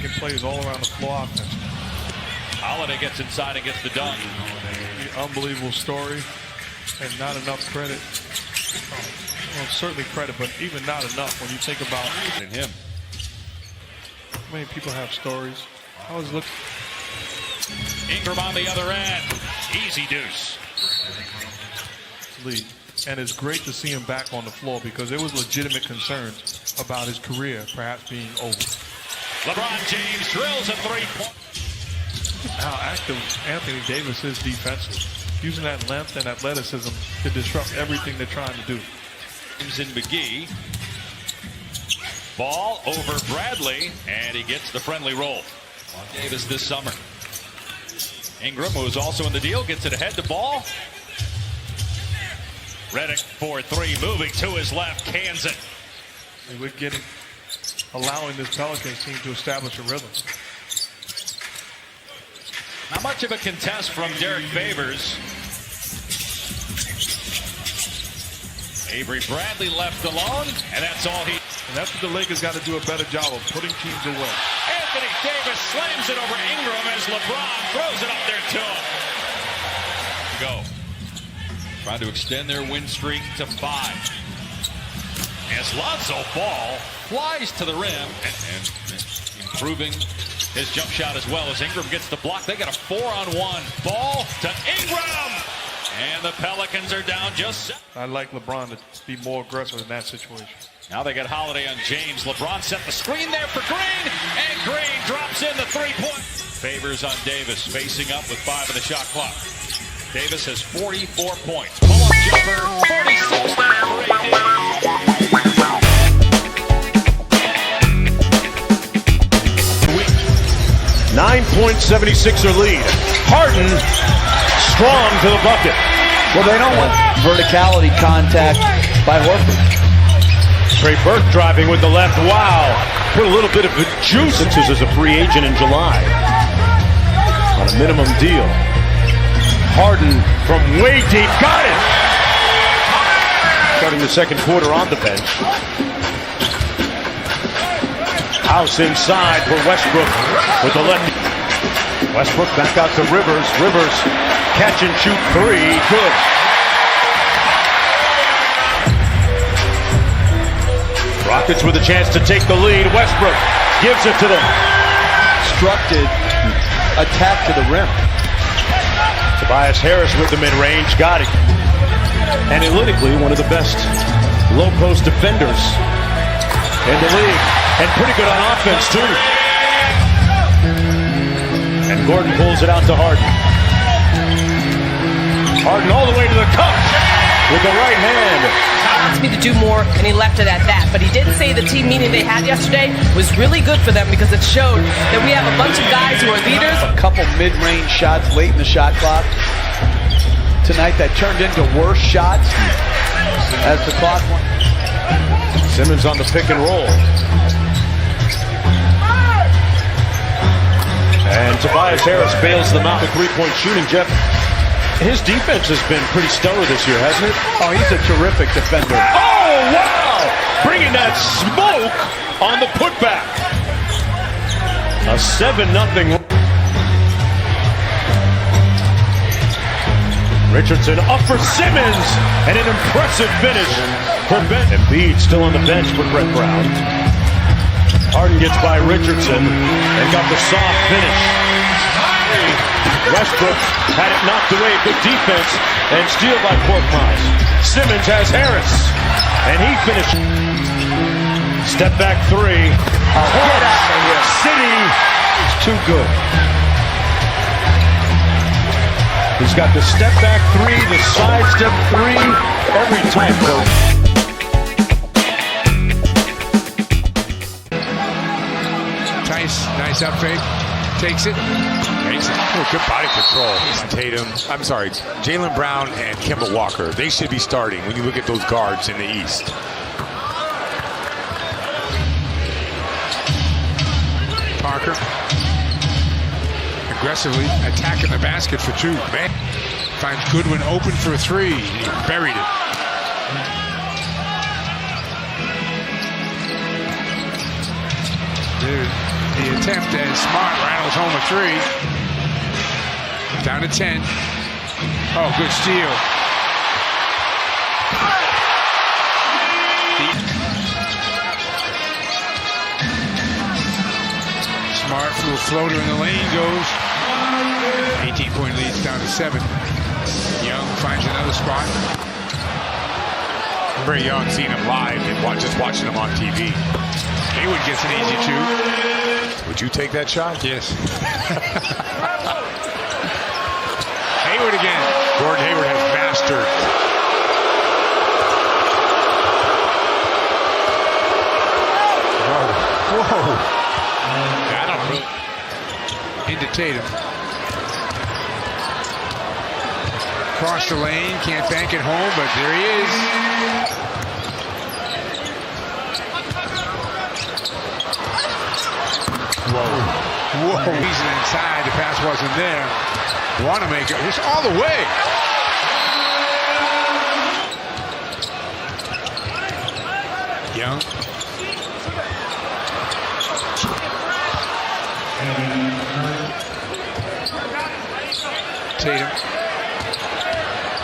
making plays all around the floor offense. Holiday gets inside and gets the dunk. Unbelievable story, and not enough credit. Well, certainly credit, but even not enough when you think about him. How many people have stories? I was looking. Ingram on the other end. Easy deuce. Lead. And it's great to see him back on the floor because there was legitimate concerns about his career perhaps being over. LeBron James drills a three-point. How active Anthony Davis is defensively, using that length and athleticism to disrupt everything they're trying to do. In McGee. Ball over Bradley, and he gets the friendly roll. Davis this summer. Ingram, who is also in the deal, gets it ahead to Ball. Redick for three, moving to his left, cans it. And we're allowing this Pelicans team to establish a rhythm. Not much of a contest from Derek Favors. Avery Bradley left alone, and that's all he... And that's what the Lakers got to do a better job of, putting teams away. Anthony Davis slams it over Ingram as LeBron throws it up there to him. Go. Trying to extend their win streak to 5. As Lonzo Ball flies to the rim and improving his jump shot as well as Ingram gets the block. They got a 4-on-1. Ball to Ingram. And the Pelicans are down just... I like LeBron to be more aggressive in that situation. Now they got Holiday on James. LeBron set the screen there for Green. And Green drops in the three-point. Favors on Davis, facing up with 5 in the shot clock. Davis has 44 points. Pull-up jumper, 46 for AD. 9.76er lead. Harden strong to the bucket. Well, they don't want verticality contact by Horford. Trey Burke driving with the left. Wow. Put a little bit of juice into as a free agent in July on a minimum deal. Harden from way deep. Got it. Starting the second quarter on the bench. House inside for Westbrook with the left. Westbrook back out to Rivers. Rivers catch and shoot three. Good. Rockets with a chance to take the lead. Westbrook gives it to them. Constructed attack to the rim. Tobias Harris with the mid-range. Got it. Analytically, one of the best low-post defenders in the league. And pretty good on offense, too. And Gordon pulls it out to Harden. Harden all the way to the cup with the right hand. Asked me to do more, and he left it at that. But he did say the team meeting they had yesterday was really good for them because it showed that we have a bunch of guys who are leaders. A couple mid-range shots late in the shot clock tonight that turned into worse shots as the clock went. Simmons on the pick and roll. And Tobias Harris bails them out with three-point shooting. Jeff, his defense has been pretty stellar this year, hasn't it? Oh, he's a terrific defender. Oh, wow! Bringing that smoke on the putback. A 7-0. Richardson up for Simmons. And an impressive finish for Ben. Embiid still on the bench for Brett Brown. Harden gets by Richardson and got the soft finish. Westbrook had it knocked away. Good defense and steal by Korkmaz. Simmons has Harris and he finished. Step back three. City is too good. He's got the step back three, the side step three, every time, coach. Nice up fake. Takes it. Oh, good body control. Tatum, I'm sorry, Jaylen Brown and Kemba Walker. They should be starting when you look at those guards in the East. Parker aggressively attacking the basket for two. Man finds Goodwin open for a three. He buried it. Dude. The attempt as Smart rattles home a three. Down to 10. Oh, good steal. Smart little floater in the lane goes. 18-point leads down to 7. Young finds another spot. Very young, seeing him live and just watching him on TV. Hayward gets an easy two. Would you take that shot? Yes. Hayward again. Gordon Hayward has mastered. Whoa. I don't really. Into Tatum. Across the lane, can't bank it home, but there he is. Whoa. He's inside, the pass wasn't there. Want to make it, it's all the way. Young. Tatum.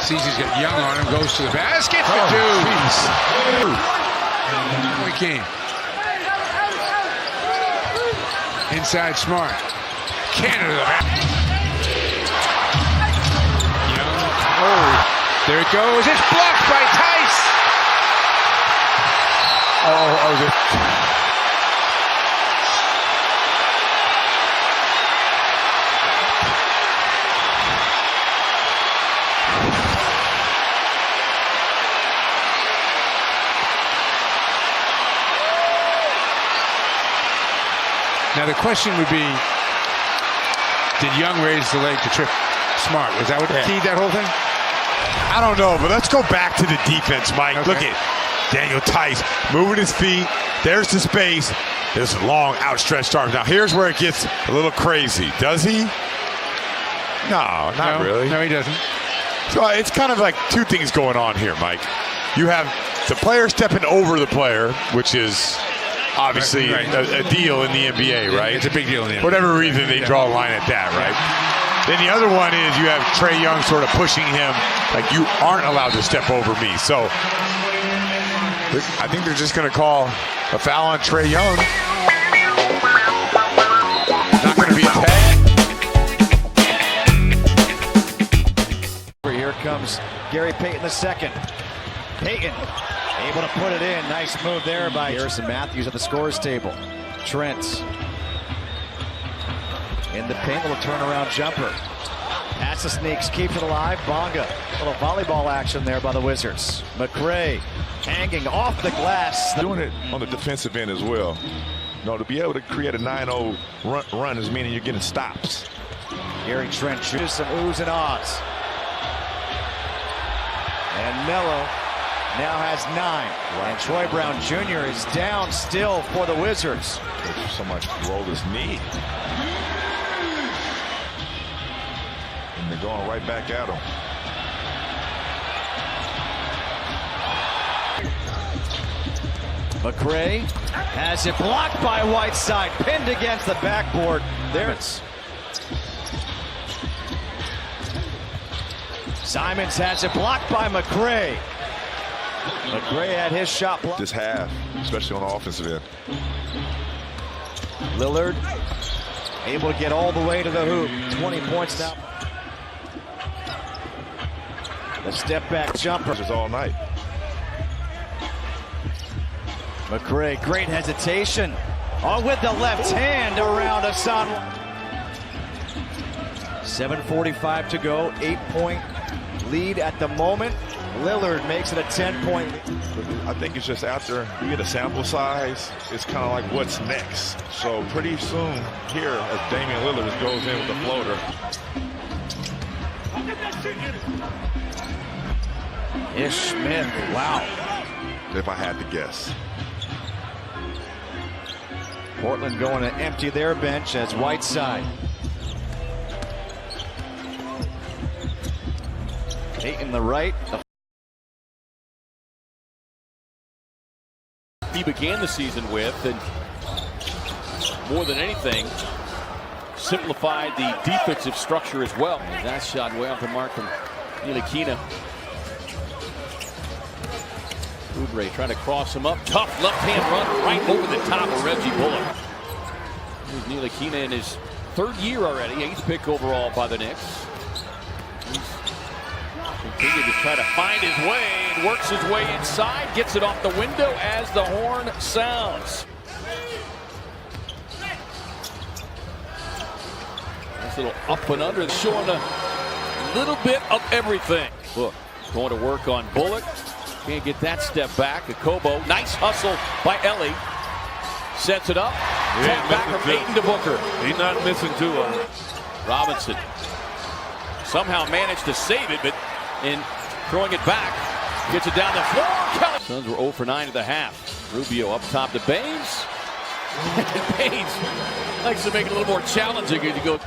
Sees he's got Young on him, goes to the basket for two. Point game. Inside Smart. Canada the back. Young. Oh, there it goes. It's blocked by Tice. Now the question would be, did Young raise the leg to trip Smart? Was that what keyed that whole thing? I don't know, but let's go back to the defense, Mike. Okay. Look at Daniel Tice moving his feet. There's the space. There's long, outstretched arms. Now, here's where it gets a little crazy. Does he? No, not really. No, he doesn't. So it's kind of like two things going on here, Mike. You have the player stepping over the player, which is obviously a deal in the NBA, right? It's a big deal in the NBA. For whatever reason, they draw a line at that, right? Then the other one is you have Trae Young sort of pushing him like you aren't allowed to step over me. So I think they're just going to call a foul on Trae Young. Not going to be a tag. Here comes Gary Payton II. Payton able to put it in. Nice move there by Harrison Matthews at the scores table. Trent in the paint, little turnaround jumper. Pass the sneaks, keeps it alive. Bonga, little volleyball action there by the Wizards. McRae hanging off the glass. Doing it on the defensive end as well. No, to be able to create a 9-0 run is meaning you're getting stops. Gary Trent shoots some oohs and ahs. And Melo now has 9. And Troy Brown Jr. is down still for the Wizards. Somebody rolled his knee. And they're going right back at him. McRae has it blocked by Whiteside, pinned against the backboard. There it's Simons has it blocked by McRae. McRae had his shot blocked. This half, especially on the offensive end. Lillard able to get all the way to the hoop. 20 points now. The step back jumper. Just all night. McRae, great hesitation. Oh, with the left hand around Hassan. 7:45 to go. 8-point lead at the moment. Lillard makes it a 10-point lead. I think it's just after you get a sample size, it's kind of like what's next. So pretty soon here, as Damian Lillard goes in with the floater. Ish Smith, wow. If I had to guess. Portland going to empty their bench as Whiteside. Payton the right. He began the season with, and more than anything, simplified the defensive structure as well. And that shot way off the mark from Ntilikina. Oubre trying to cross him up. Tough left-hand run right over the top of Reggie Bullock. Here's Ntilikina in his third year already. 8th pick overall by the Knicks. He's continued to try to find his way and works his way inside. Gets it off the window as the horn sounds. Nice little up and under, showing a little bit of everything. Look, going to work on Bullock. Can't get that step back. Akobo, nice hustle by Ellie. Sets it up. Tap back from Ayton to Booker. He's not missing two of them. Robinson somehow managed to save it, but in throwing it back, gets it down the floor. Kelly. Suns were 0 for 9 at the half. Rubio up top to Baines. Baines likes to make it a little more challenging as you go.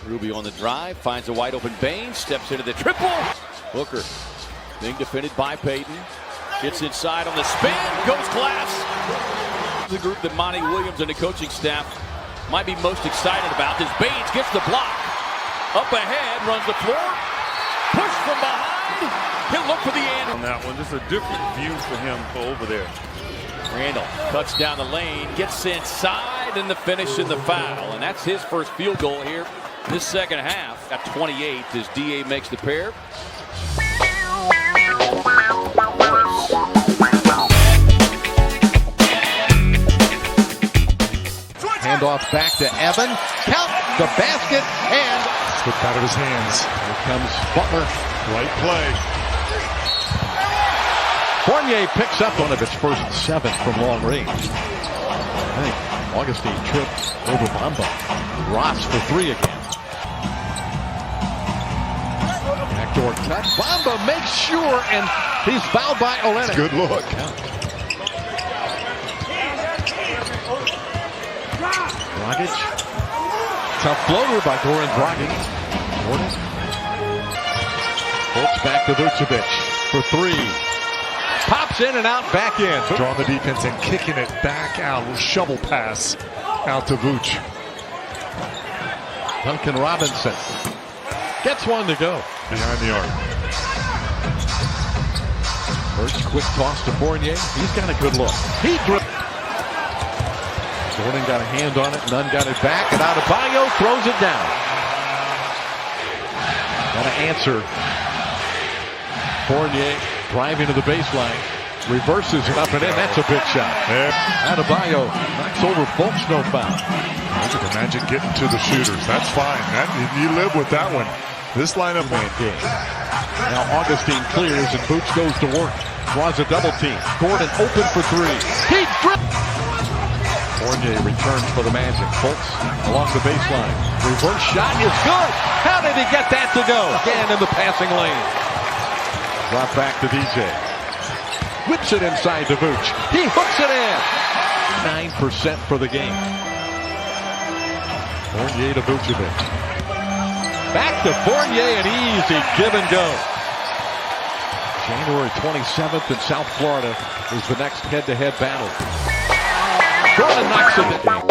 Rubio on the drive, finds a wide open Baines, steps into the triple. Booker being defended by Payton. Gets inside on the spin, goes glass. The group that Monty Williams and the coaching staff might be most excited about is Baines gets the block. Up ahead, runs the floor. Push from behind. He'll look for the end. On that one, just a different view for him over there. Randall cuts down the lane, gets inside, and the finish and the foul. And that's his first field goal here this second half. At 28 as DA makes the pair. Handoff back to Evan. Count the basket and slipped out of his hands. Here comes Butler. Right play. Fournier picks up one of its first 7 from long range. I think Augustine tripped over Bamba. Ross for 3 again. Backdoor cut. Bamba makes sure, and he's fouled by Olenek. Good look. Dragic. Tough floater by Goran Dragic. Gordon. Holtz back to Vucevic for 3. Pops in and out, back in. Drawing the defense and kicking it back out. A little shovel pass out to Vooch. Duncan Robinson gets one to go. Behind the arc. First quick toss to Fournier. He's got a good look. He Gordon got a hand on it. Nunn got it back. And Adebayo throws it down. Got to answer. Fournier driving to the baseline. Reverses it up and in. That's a big shot. Adebayo knocks over Fultz. No foul. Look at the Magic getting to the shooters. That's fine. You live with that one. This lineup man game. Now Augustine clears and Boots goes to work. Draws a double team. Gordon open for 3. He Fournier returns for the Magic. Fultz along the baseline. Reverse shot is good. How did he get that to go? Again in the passing lane. Drop back to DJ. Whips it inside to Vooch. He hooks it in. 9% for the game. Fournier to Vucevic. Back to Fournier, an easy give and go. January 27th in South Florida is the next head-to-head battle. Gordon knocks it in.